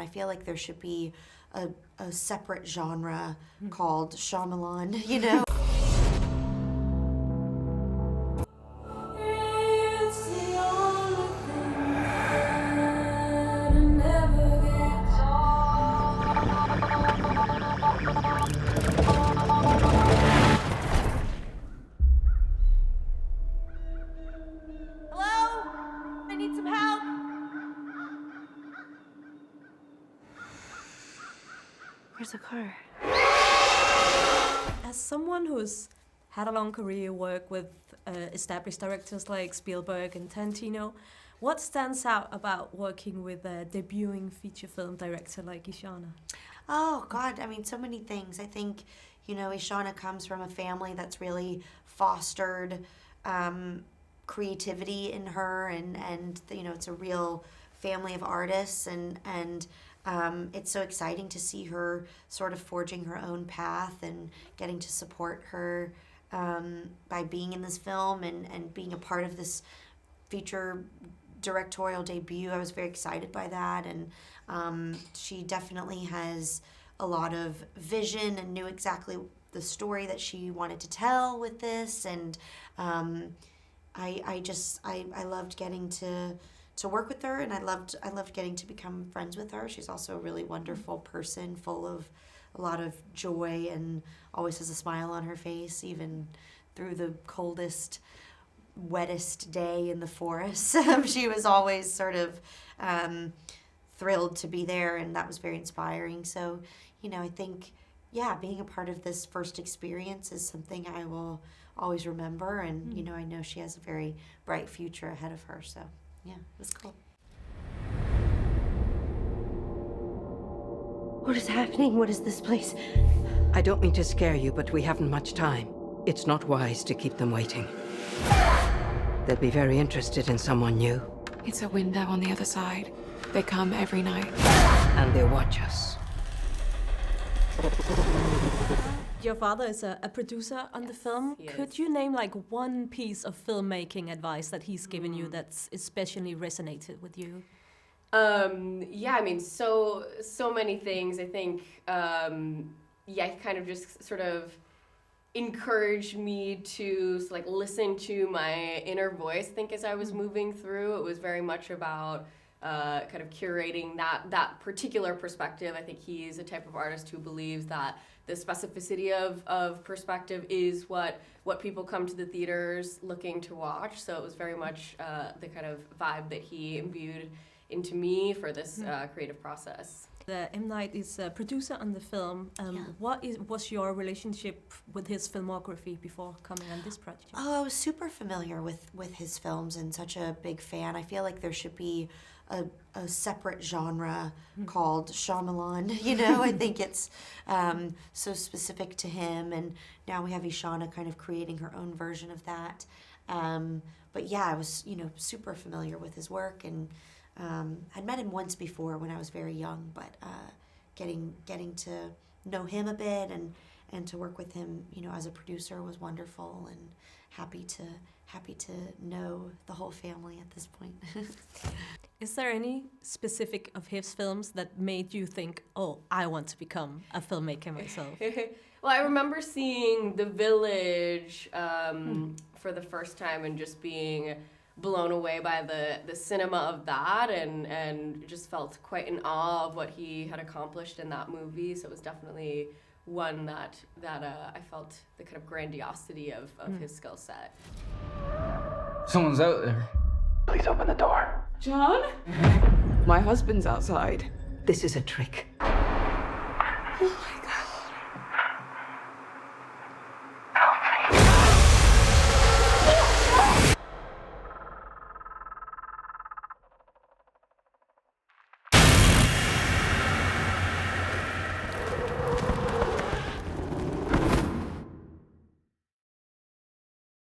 I feel like there should be a separate genre called Shyamalan, you know? Where's the car? As someone who's had a long career, work with established directors like Spielberg and Tarantino, what stands out about working with a debuting feature film director like Ishana? Oh, God, I mean, so many things. I think, you know, Ishana comes from a family that's really fostered creativity in her, and you know, it's a real family of artists, and it's so exciting to see her sort of forging her own path and getting to support her by being in this film and being a part of this feature directorial debut. I was very excited by that, and she definitely has a lot of vision and knew exactly the story that she wanted to tell with this, and I loved getting to work with her, and I loved getting to become friends with her. She's also a really wonderful person, full of a lot of joy, and always has a smile on her face, even through the coldest, wettest day in the forest. She was always sort of thrilled to be there, and that was very inspiring. So, you know, I think, yeah, being a part of this first experience is something I will always remember, and, you know, I know she has a very bright future ahead of her, so. Yeah, it was cool. What is happening? What is this place? I don't mean to scare you, but we haven't much time. It's not wise to keep them waiting. They'll be very interested in someone new. It's a window on the other side. They come every night. And they watch us. Your father is a producer on the film. Could you name like one piece of filmmaking advice that he's given you that's especially resonated with you? Yeah, I mean, so many things. I think, he kind of just sort of encouraged me to like listen to my inner voice. I think as I was moving through, it was very much about kind of curating that particular perspective. I think he's a type of artist who believes that the specificity of perspective is what people come to the theaters looking to watch. So it was very much the kind of vibe that he imbued into me for this creative process. M. Night is a producer on the film. What was your relationship with his filmography before coming on this project? Oh, I was super familiar with his films and such a big fan. I feel like there should be a separate genre called Shyamalan, you know? I think it's so specific to him, and now we have Ishana kind of creating her own version of that. But yeah, I was, you know, super familiar with his work, and I'd met him once before when I was very young, but getting to know him a bit and to work with him, you know, as a producer was wonderful, and happy to know the whole family at this point. Is there any specific of his films that made you think, oh, I want to become a filmmaker myself? Well, I remember seeing The Village for the first time and just being blown away by the cinema of that, and just felt quite in awe of what he had accomplished in that movie. So it was definitely one that I felt the kind of grandiosity of his skill set. Someone's out there. Please open the door. John? My husband's outside. This is a trick. Oh my God.